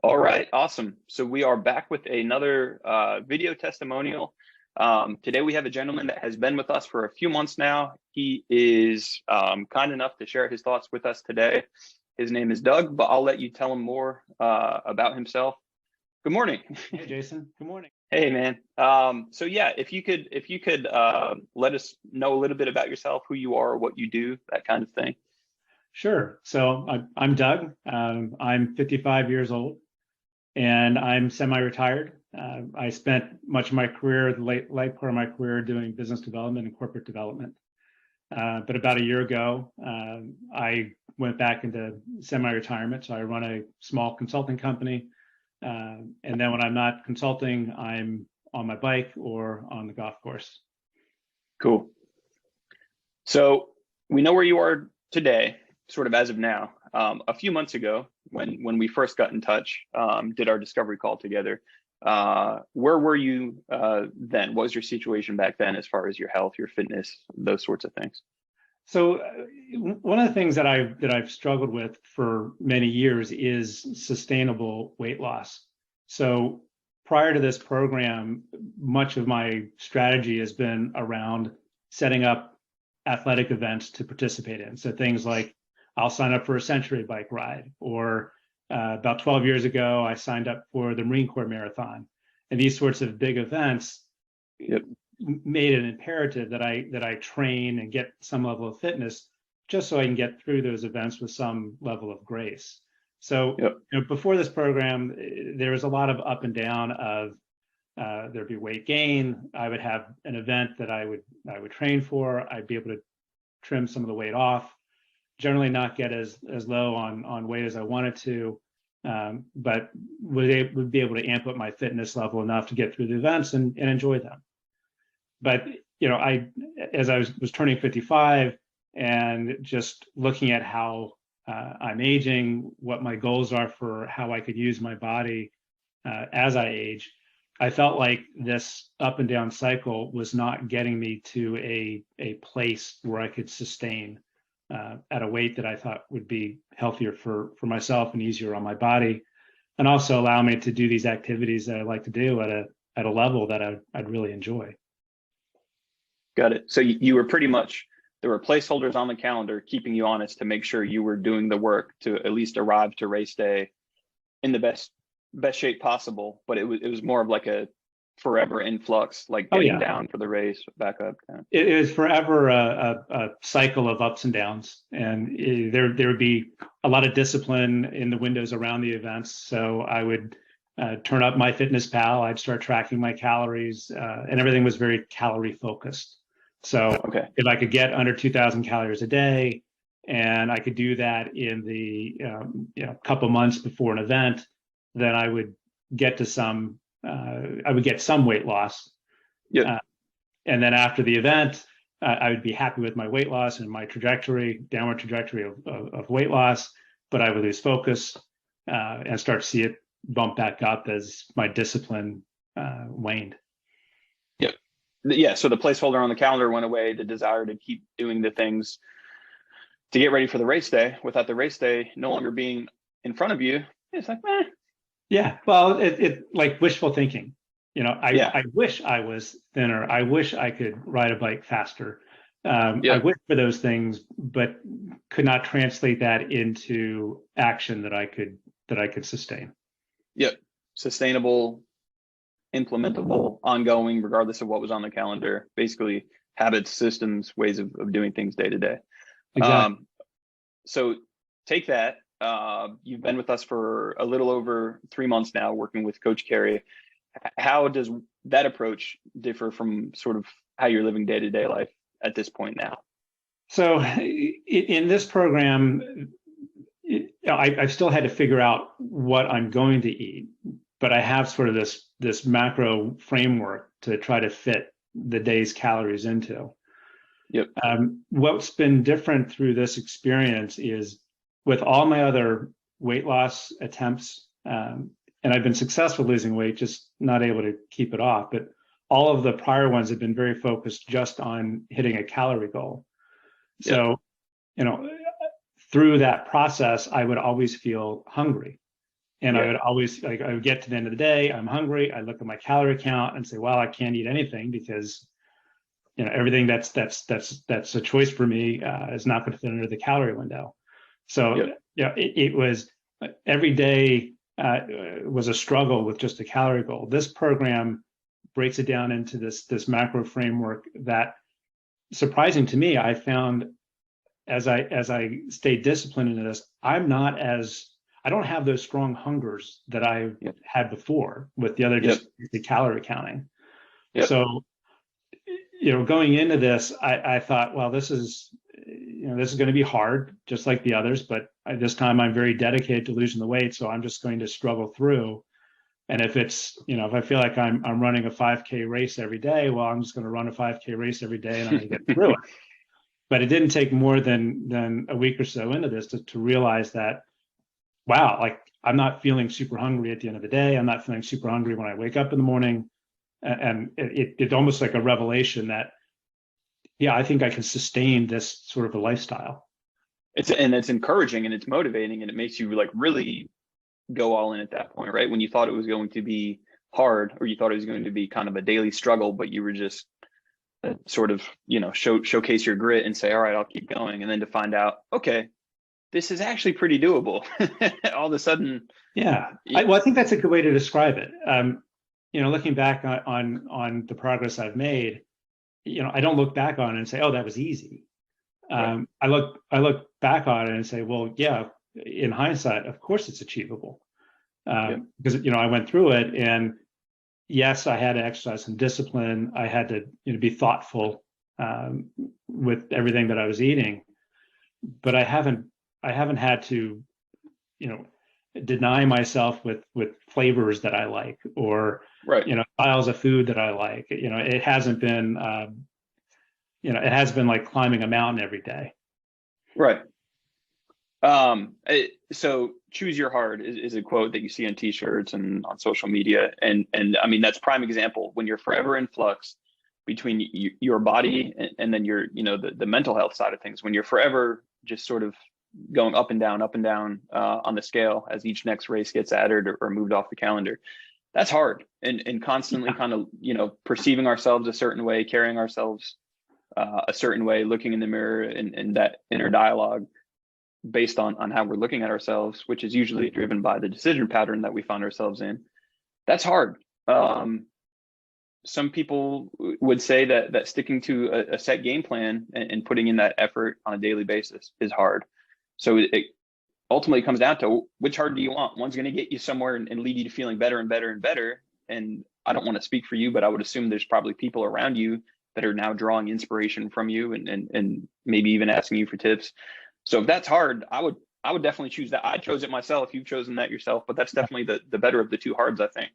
All right, awesome. So we are back with another video testimonial. Today we have a gentleman that has been with us for a few months now. He is kind enough to share his thoughts with us today. His name is Doug, but I'll let you tell him more about himself. Good morning. Hey, Jason. Good morning. Hey, man. So yeah, if you could let us know a little bit about yourself, who you are, what you do, that kind of thing. Sure. So I'm Doug. I'm 55 years old, and I'm semi-retired. I spent much of my career, the late part of my career, doing business development and corporate development. But about a year ago, I went back into semi-retirement. So I run a small consulting company. And then when I'm not consulting, I'm on my bike or on the golf course. Cool. So we know where you are today, sort of as of now. A few months ago, when we first got in touch, did our discovery call together, where were you then? What was your situation back then as far as your health, your fitness, those sorts of things? So one of the things that I've struggled with for many years is sustainable weight loss. So prior to this program, much of my strategy has been around setting up athletic events to participate in. So things like I'll sign up for a century bike ride, or about 12 years ago, I signed up for the Marine Corps Marathon. And these sorts of big events made it imperative that I train and get some level of fitness just so I can get through those events with some level of grace. So before this program, there was a lot of up and down of there'd be weight gain. I would have an event that I would train for. I'd be able to trim some of the weight off, generally not get as low on weight as I wanted to, but would be able to amp up my fitness level enough to get through the events and enjoy them. But as I was turning 55 and just looking at how I'm aging, what my goals are for how I could use my body as I age, I felt like this up and down cycle was not getting me to a place where I could sustain at a weight that I thought would be healthier for myself and easier on my body, and also allow me to do these activities that I like to do at a level that I'd really enjoy. Got it. So you were pretty much, there were placeholders on the calendar keeping you honest to make sure you were doing the work to at least arrive to race day in the best shape possible. But it was more of like a forever influx, like getting down for the race, back up. It is forever a cycle of ups and downs, and there would be a lot of discipline in the windows around the events. So I would turn up my Fitness Pal. I'd start tracking my calories, and everything was very calorie focused. So if I could get under 2,000 calories a day, and I could do that in the couple months before an event, then I would get to some weight loss. And then after the event, I would be happy with my weight loss and my downward trajectory of weight loss, but I would lose focus and start to see it bump back up as my discipline waned. Yeah, so the placeholder on the calendar went away, the desire to keep doing the things to get ready for the race day without the race day no longer being in front of you. It's like, Yeah, well, it like wishful thinking. I wish I was thinner. I wish I could ride a bike faster. I wish for those things, but could not translate that into action that I could sustain. Yep, sustainable, implementable, ongoing, regardless of what was on the calendar. Basically, habits, systems, ways of doing things day to day. Exactly. So take that. You've been with us for a little over 3 months now, working with Coach Carey. How does that approach differ from sort of how you're living day-to-day life at this point now? So in this program, I've still had to figure out what I'm going to eat, but I have sort of this macro framework to try to fit the day's calories into. What's been different through this experience is, with all my other weight loss attempts, and I've been successful losing weight, just not able to keep it off, but all of the prior ones have been very focused just on hitting a calorie goal. So, through that process, I would always feel hungry. And I Yeah. would always I would get to the end of the day, I'm hungry. I look at my calorie count and say, well, I can't eat anything because everything that's a choice for me is not going to fit under the calorie window. So Yep. it was every day was a struggle with just a calorie goal. This program breaks it down into this macro framework that, surprising to me, I found as I stayed disciplined into this, I don't have those strong hungers that I Yep. had before with the other, just the calorie counting. Yep. So, going into this, I thought, well, this is going to be hard, just like the others, but this time I'm very dedicated to losing the weight. So I'm just going to struggle through. And if it's, if I feel like I'm running a 5K race every day, well, I'm just going to run a 5K race every day and I'm going to get through it. But it didn't take more than a week or so into this to realize that, wow, like I'm not feeling super hungry at the end of the day. I'm not feeling super hungry when I wake up in the morning. And it's almost like a revelation that, yeah, I think I can sustain this sort of a lifestyle. It's encouraging and it's motivating, and it makes you like really go all in at that point, right? When you thought it was going to be hard, or you thought it was going to be kind of a daily struggle, but you were just sort of, showcase your grit and say, all right, I'll keep going. And then to find out, okay, this is actually pretty doable. All of a sudden. Yeah. I think that's a good way to describe it. Looking back on the progress I've made, I don't look back on it and say, oh, that was easy. Right. I look back on it and say, well, yeah, in hindsight, of course it's achievable. Because, I went through it, and yes, I had to exercise some discipline. I had to, be thoughtful with everything that I was eating, but I haven't had to, deny myself with flavors that I like, or right. Styles of food that I like. It hasn't been, it has been like climbing a mountain every day. Right. So choose your heart is a quote that you see on t-shirts and on social media. And I mean, that's prime example when you're forever in flux between your body and then your, the mental health side of things, when you're forever just sort of going up and down on the scale as each next race gets added or moved off the calendar. That's hard. And constantly kind of, perceiving ourselves a certain way, carrying ourselves a certain way, looking in the mirror and that inner dialogue based on how we're looking at ourselves, which is usually driven by the decision pattern that we find ourselves in. That's hard. Some people would say that sticking to a set game plan and putting in that effort on a daily basis is hard. So it ultimately comes down to, which heart do you want? One's going to get you somewhere and lead you to feeling better and better and better. And I don't want to speak for you, but I would assume there's probably people around you that are now drawing inspiration from you and maybe even asking you for tips. So if that's hard, I would definitely choose that. I chose it myself. You've chosen that yourself, but that's definitely the better of the two hards, I think.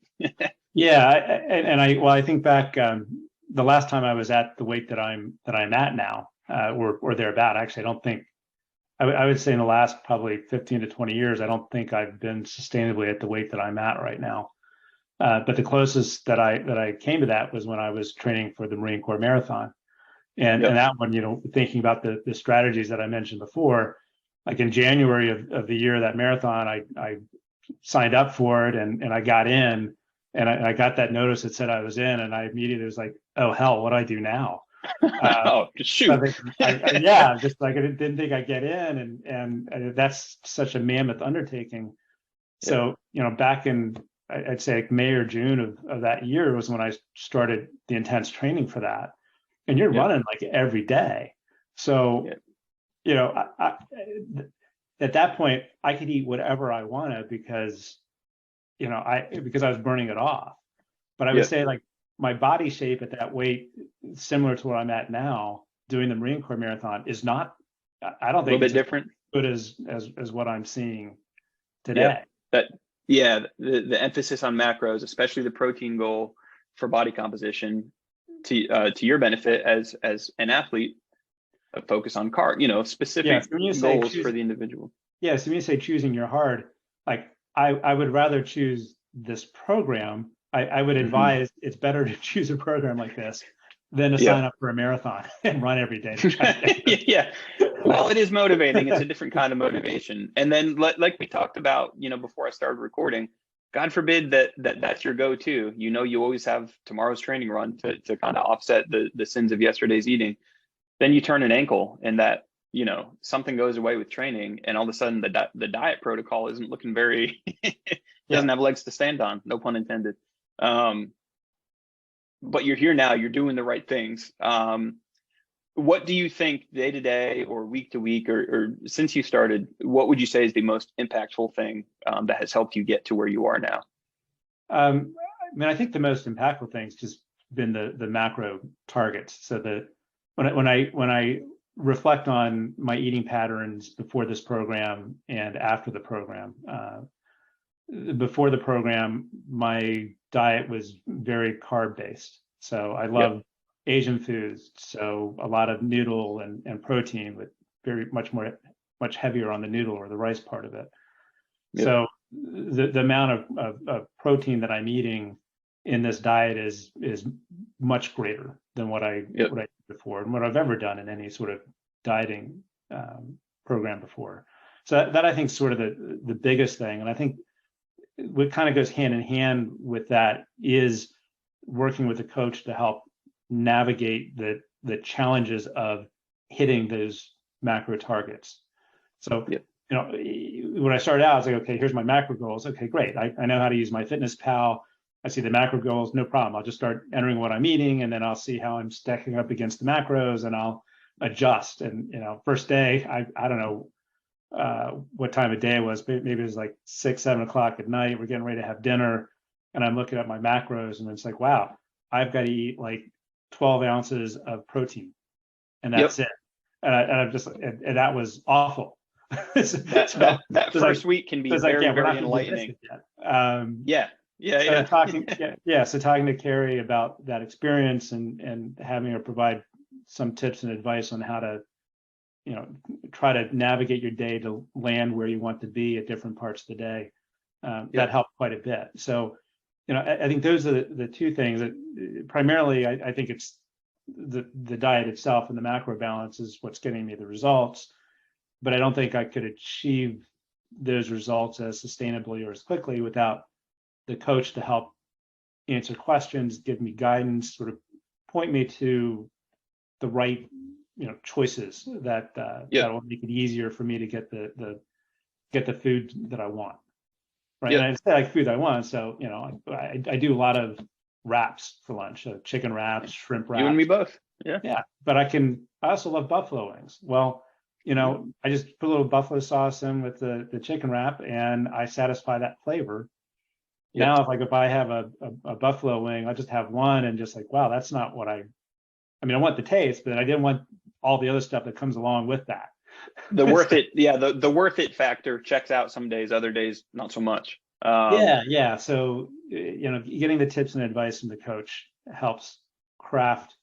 Yeah. I think back, the last time I was at the weight that I'm at now, or thereabout, actually, I don't think, I would say in the last probably 15 to 20 years, I don't think I've been sustainably at the weight that I'm at right now. But the closest that I came to that was when I was training for the Marine Corps Marathon. And that one, thinking about the strategies that I mentioned before, like in January of the year of that marathon, I signed up for it and I got in, and I got that notice that said I was in, and I immediately was like, oh hell, what do I do now? Shoot. Just like I didn't think I'd get in, and that's such a mammoth undertaking. So, back in, I'd say like May or June of that year was when I started the intense training for that. And you're running like every day. So, I, at that point, I could eat whatever I wanted because I was burning it off. But I would say like my body shape at that weight, similar to what I'm at now, doing the Marine Corps Marathon, is not, I don't think, a little bit different, good as what I'm seeing today. The emphasis on macros, especially the protein goal for body composition, to your benefit as an athlete, a focus on specific goals for the individual. Yeah, so when you say choosing your heart, like I would rather choose this program. I would advise it's better to choose a program like this than to sign up for a marathon and run every day. Well, it is motivating. It's a different kind of motivation. And then, like we talked about, before I started recording, God forbid that's your go-to. You always have tomorrow's training run to kind of offset the sins of yesterday's eating. Then you turn an ankle, and that something goes away with training, and all of a sudden the diet protocol isn't looking very doesn't have legs to stand on. No pun intended. But you're here now. You're doing the right things. What do you think day to day or week to week or since you started, what would you say is the most impactful thing that has helped you get to where you are now? I think the most impactful thing's just been the macro targets. So when I reflect on my eating patterns before this program and after the program, before the program, my diet was very carb based. So I love Asian foods, so a lot of noodle and protein, with much heavier on the noodle or the rice part of it. Yep. So the amount of protein that I'm eating in this diet is much greater than what I did before, and what I've ever done in any sort of dieting program before. So that I think is sort of the biggest thing, and I think what kind of goes hand in hand with that is working with a coach to help navigate the challenges of hitting those macro targets. So, when I started out, I was like, okay, here's my macro goals. Okay, great. I know how to use my Fitness Pal. I see the macro goals, no problem. I'll just start entering what I'm eating, and then I'll see how I'm stacking up against the macros, and I'll adjust. And, first day, I don't know what time of day it was, maybe it was like 6, 7 o'clock at night. We're getting ready to have dinner, and I'm looking at my macros, and it's like, wow, I've got to eat like 12 ounces of protein, and that's it. And that was awful. that first week can be very enlightening. So talking to Carrie about that experience and having her provide some tips and advice on how to, try to navigate your day to land where you want to be at different parts of the day, that helped quite a bit. So, I think those are the two things that primarily I think it's the diet itself and the macro balance is what's getting me the results. But I don't think I could achieve those results as sustainably or as quickly without the coach to help answer questions, give me guidance, sort of point me to the right, choices that will make it easier for me to get the food that I want. Right. And I say like food I want. So, I do a lot of wraps for lunch, so chicken wraps, shrimp wraps. You and me both. Yeah. Yeah. But I also love buffalo wings. Well, I just put a little buffalo sauce in with the chicken wrap, and I satisfy that flavor. Yep. Now, if I have a buffalo wing, I just have one and just like, wow, that's not what I want the taste, but I didn't want all the other stuff that comes along with that. The worth it. Yeah. The worth it factor checks out some days, other days, not so much. Yeah. So, getting the tips and advice from the coach helps craft,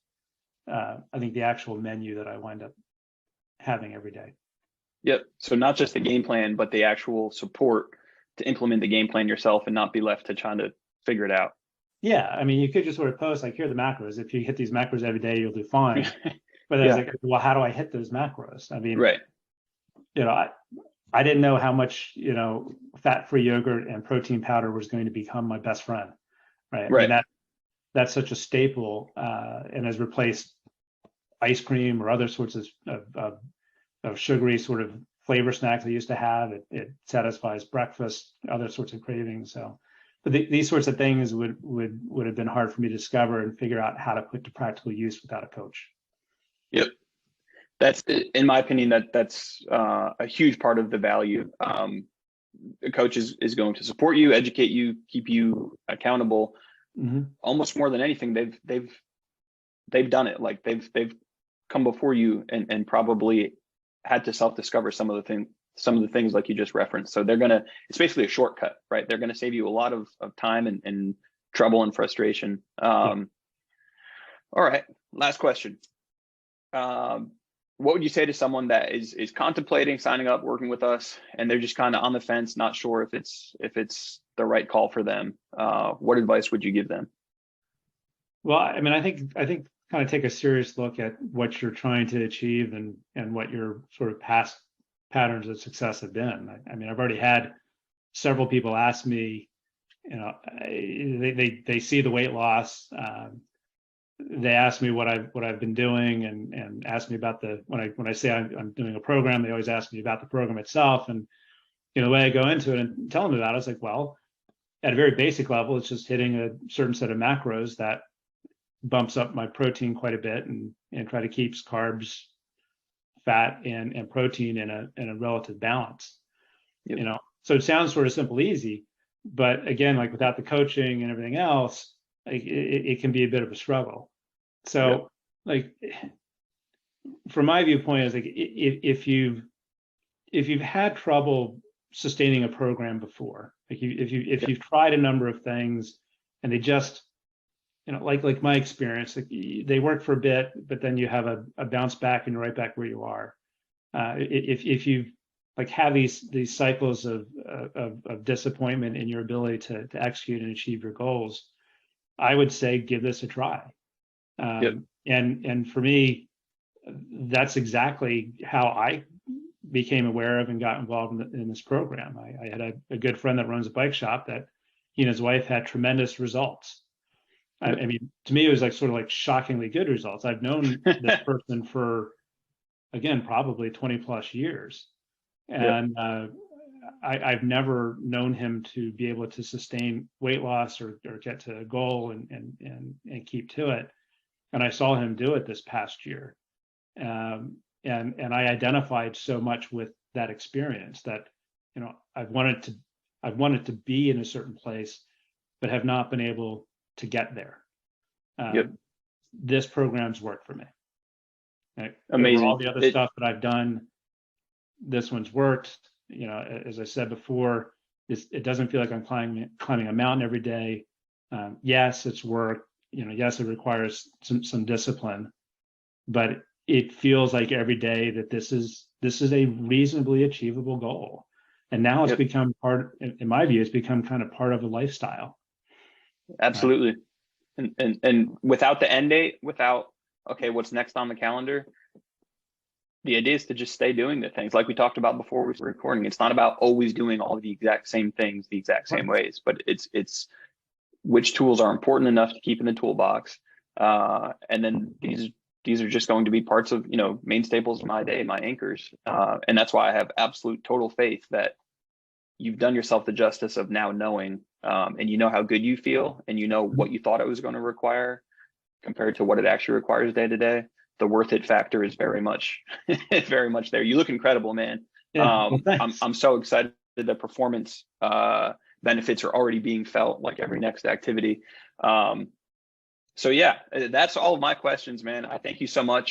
I think, the actual menu that I wind up having every day. Yep. So not just the game plan, but the actual support to implement the game plan yourself and not be left to trying to figure it out. Yeah. You could just sort of post like, here are the macros. If you hit these macros every day, you'll do fine. But I was like, well, how do I hit those macros? Right. I didn't know how much, fat-free yogurt and protein powder was going to become my best friend. Right. That's such a staple, and has replaced ice cream or other sorts of sugary sort of flavor snacks I used to have. It satisfies breakfast, other sorts of cravings. So, but these sorts of things would have been hard for me to discover and figure out how to put to practical use without a coach. Yep. That's, in my opinion, that's a huge part of the value. A coach is going to support you, educate you, keep you accountable. Mm-hmm. Almost more than anything, they've done it. Like they've come before you and probably had to self-discover some of the things like you just referenced. So it's basically a shortcut, right? They're gonna save you a lot of time and trouble and frustration. All right, last question. What would you say to someone that is contemplating signing up, working with us, and they're just kind of on the fence, not sure if it's the right call for them? What advice would you give them? Well, I think kind of take a serious look at what you're trying to achieve and what your sort of past patterns of success have been. I mean, I've already had several people ask me, you know, they see the weight loss. They ask me what I've been doing, and ask me about when I say I'm doing a program, they always ask me about the program itself. And you know, the way I go into it and tell them about it, it's like, well, at a very basic level, it's just hitting a certain set of macros that bumps up my protein quite a bit, and try to keeps carbs, fat, and protein in a relative balance. Yep. You know, so it sounds sort of simple, easy, but again, like without the coaching and everything else, like it can be a bit of a struggle. So, Yep. like, from my viewpoint, is like if you've had trouble sustaining a program before, like if you've tried a number of things and they just, you know, like my experience, like they work for a bit, but then you have a bounce back and you're right back where you are. If you like have these cycles of disappointment in your ability to execute and achieve your goals, I would say give this a try. Yep. And for me, that's exactly how I became aware of and got involved in this program. I had a good friend that runs a bike shop that he and his wife had tremendous results. Yep. I mean, to me, it was like sort of like shockingly good results. I've known this person for, again, probably 20 plus years. And I've never known him to be able to sustain weight loss or get to a goal and keep to it. And I saw him do it this past year. And I identified so much with that experience that, you know, I've wanted to be in a certain place, but have not been able to get there. This program's worked for me. Right? Amazing. Over all the other stuff that I've done, this one's worked. You know, as I said before, it doesn't feel like I'm climbing a mountain every day. Yes, it's work. You know, yes, it requires some discipline, but it feels like every day that this is a reasonably achievable goal. And now it's become part, in my view, it's become kind of part of a lifestyle. Absolutely. Right? And without the end date, without, okay, what's next on the calendar? The idea is to just stay doing the things like we talked about before we were recording. It's not about always doing all the exact same things the exact same ways, but it's which tools are important enough to keep in the toolbox. And then these are just going to be parts of, you know, main staples of my day, my anchors. And that's why I have absolute total faith that you've done yourself the justice of now knowing, and you know how good you feel, and you know what you thought it was going to require compared to what it actually requires day to day. The worth it factor is very much, very much there. You look incredible, man. Yeah, well, I'm so excited. The performance benefits are already being felt like every next activity. So yeah, that's all of my questions, man. I thank you so much.